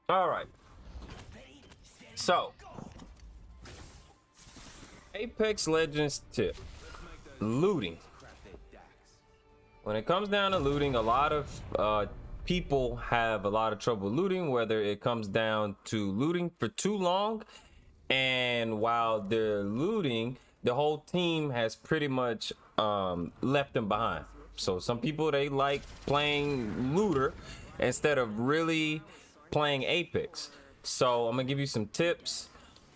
All right. So, Apex Legends tip: looting. When it comes down to looting, a lot of people have a lot of trouble looting, whether it comes down to looting for too long, and while they're looting, the whole team has pretty much left them behind. So some people, they like playing looter instead of really playing Apex. So I'm gonna give you some tips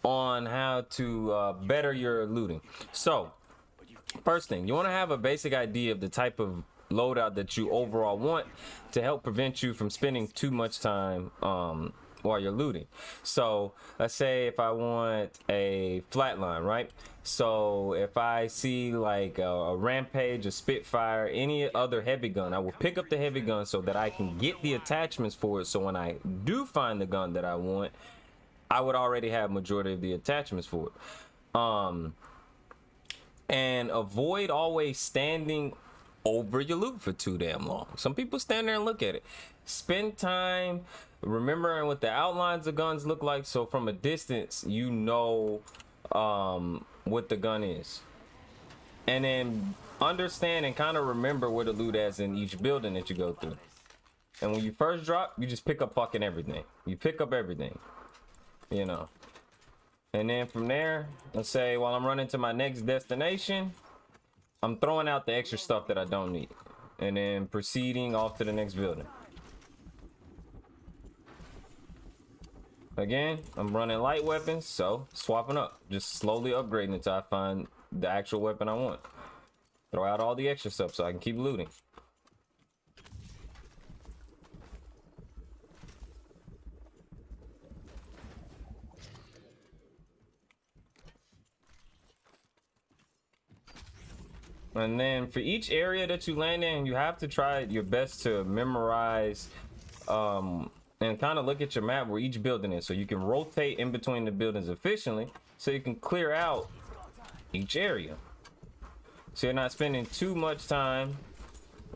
on how to better your looting. So first thing, you want to have a basic idea of the type of loadout that you overall want to help prevent you from spending too much time while you're looting. So let's say if I want a flatline, right? So if I see like a Rampage, a Spitfire, any other heavy gun, I will pick up the heavy gun so that I can get the attachments for it. So when I do find the gun that I want, I would already have majority of the attachments for it. And avoid always standing over your loot for too damn long. Some people stand there and look at it. Spend time remembering what the outlines of guns look like, so from a distance you know what the gun is, and then understand and kind of remember where the loot is in each building that you go through. And when you first drop, you just pick up fucking everything. You pick up everything, you know. And then from there, let's say while I'm running to my next destination, I'm throwing out the extra stuff that I don't need, and then proceeding off to the next building. Again, I'm running light weapons, so swapping up, just slowly upgrading until I find the actual weapon I want. Throw out all the extra stuff so I can keep looting. And then for each area that you land in, you have to try your best to memorize and kind of look at your map where each building is, so you can rotate in between the buildings efficiently, so you can clear out each area, so you're not spending too much time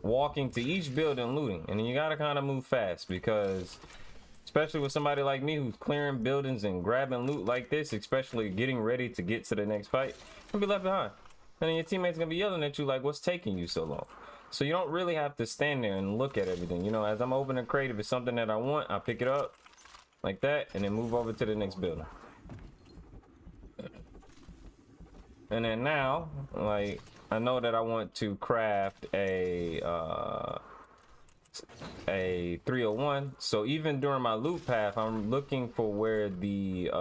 walking to each building looting. And then you got to kind of move fast, because especially with somebody like me who's clearing buildings and grabbing loot like this, especially getting ready to get to the next fight, you'll be left behind. And then your teammates gonna be yelling at you like, what's taking you so long? So you don't really have to stand there and look at everything. You know, as I'm opening a crate, if it's something that I want, I'll pick it up like that and then move over to the next building. And then now, like, I know that I want to craft a 301. So even during my loot path, I'm looking for where the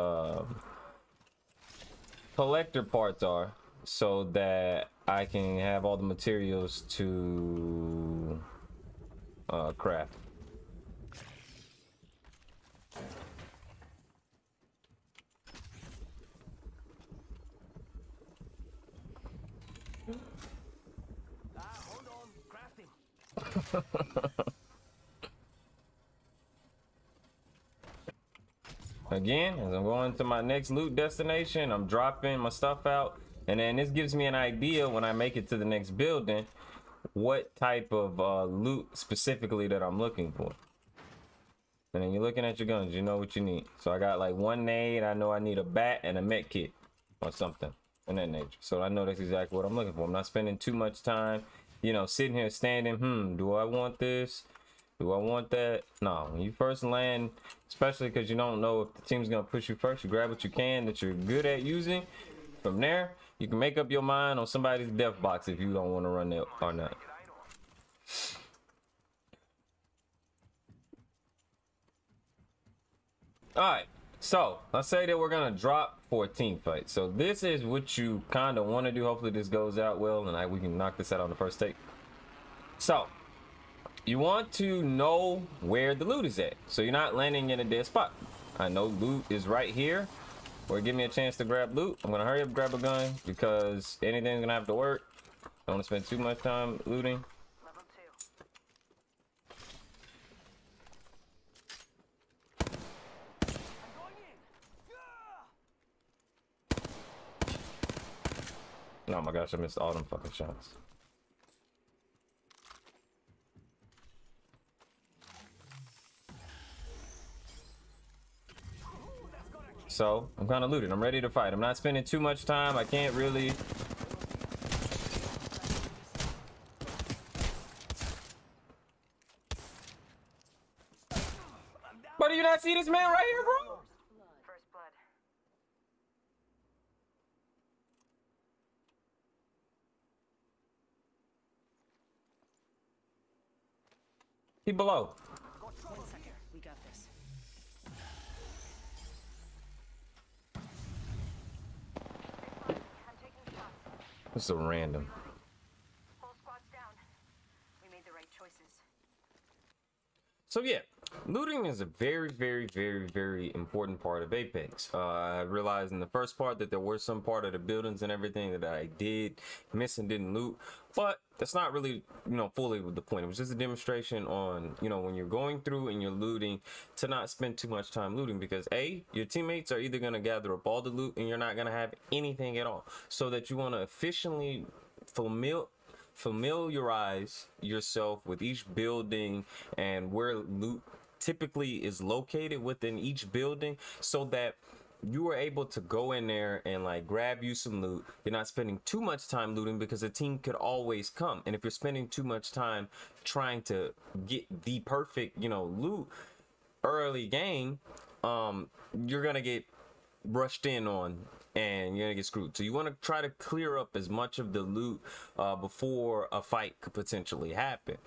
collector parts are, so that I can have all the materials to craft. Hold on, crafting. Again, as I'm going to my next loot destination, I'm dropping my stuff out. And then this gives me an idea when I make it to the next building, what type of loot specifically that I'm looking for. And then you're looking at your guns, you know what you need. So I got like one nade, I know I need a bat and a med kit or something in that nature. So I know that's exactly what I'm looking for. I'm not spending too much time, you know, sitting here standing, do I want this? Do I want that? No, when you first land, especially because you don't know if the team's gonna push you first, you grab what you can that you're good at using. From there, you can make up your mind on somebody's death box if you don't want to run that or not. Alright, so let's say that we're gonna drop for a team fight. So this is what you kind of want to do. Hopefully this goes out well and we can knock this out on the first take. So you want to know where the loot is at, so you're not landing in a dead spot. I know loot is right here, or give me a chance to grab loot. I'm gonna hurry up, grab a gun, because anything's gonna have to work. I don't want to spend too much time looting. Level 2. I'm going in. Oh my gosh, I missed all them fucking shots. So I'm kind of looted. I'm ready to fight. I'm not spending too much time. I can't really. But do you not see this man right here, bro? First blood. He below. 1 second. We got this. I'm taking shots. This is a random. Whole squad's down. We made the right choices. So yeah, looting is a very, very, very, very important part of Apex. I realized in the first part that there were some part of the buildings and everything that I did miss and didn't loot, but that's not really, you know, fully the point. It was just a demonstration on, you know, when you're going through and you're looting, to not spend too much time looting, because your teammates are either going to gather up all the loot and you're not going to have anything at all. So that you want to efficiently familiarize yourself with each building and where loot typically is located within each building, so that you are able to go in there and like grab you some loot. You're not spending too much time looting because a team could always come, and if you're spending too much time trying to get the perfect, you know, loot early game, you're gonna get rushed in on and you're gonna get screwed. So you want to try to clear up as much of the loot before a fight could potentially happen.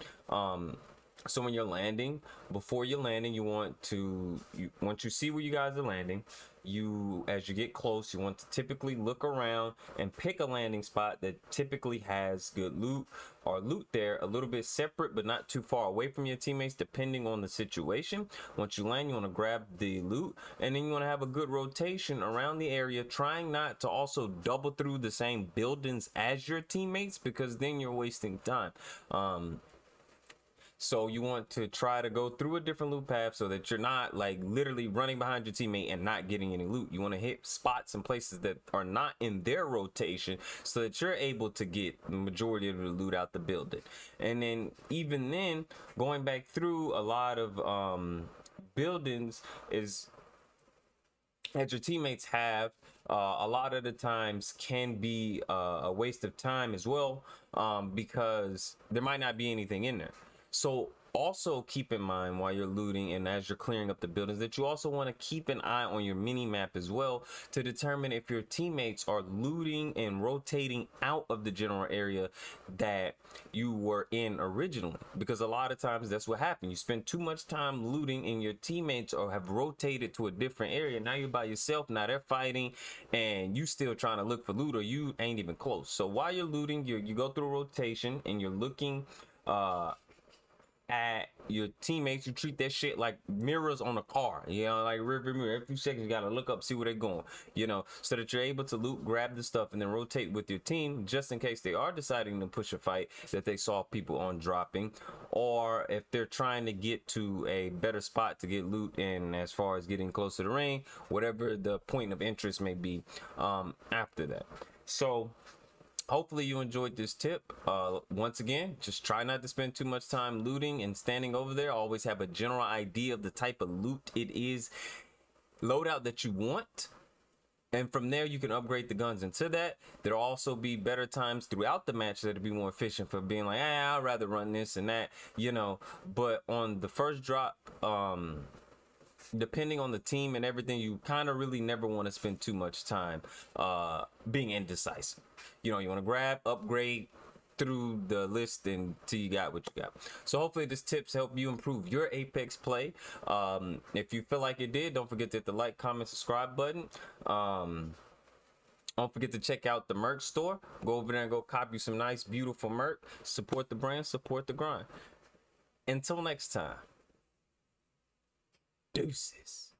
So when you're landing, before you're landing, you want to, once you see where you guys are landing, as you get close, you want to typically look around and pick a landing spot that typically has good loot, or loot there a little bit separate but not too far away from your teammates, depending on the situation. Once you land, you want to grab the loot, and then you want to have a good rotation around the area, trying not to also double through the same buildings as your teammates, because then you're wasting time. So you want to try to go through a different loot path so that you're not like literally running behind your teammate and not getting any loot. You want to hit spots and places that are not in their rotation so that you're able to get the majority of the loot out the building. And then even then, going back through a lot of buildings is that your teammates have a lot of the times can be a waste of time as well, because there might not be anything in there. So also keep in mind while you're looting and as you're clearing up the buildings that you also want to keep an eye on your mini map as well, to determine if your teammates are looting and rotating out of the general area that you were in originally, because a lot of times that's what happens. You spend too much time looting and your teammates or have rotated to a different area. Now you're by yourself, now they're fighting and you still trying to look for loot, or you ain't even close. So while you're looting, you go through a rotation and you're looking at your teammates. You treat that shit like mirrors on a car, you know, like rear view mirror. Every few seconds you gotta look up, see where they're going, you know, so that you're able to loot, grab the stuff, and then rotate with your team, just in case they are deciding to push a fight that they saw people on dropping, or if they're trying to get to a better spot to get loot in, as far as getting close to the ring, whatever the point of interest may be after that. So hopefully you enjoyed this tip. Once again, just try not to spend too much time looting and standing over there. Always have a general idea of the type of loot it is, loadout that you want, and from there you can upgrade the guns into that. There'll also be better times throughout the match that'll be more efficient for being like, I'd rather run this and that, you know. But on the first drop, depending on the team and everything, you kind of really never want to spend too much time being indecisive. You know, you want to grab, upgrade through the list until you got what you got. So hopefully this tips help you improve your Apex play. If you feel like it did, don't forget to hit the like, comment, subscribe button. Don't forget to check out the merch store. Go over there and go copy some nice, beautiful merch. Support the brand, support the grind. Until next time. Deuces.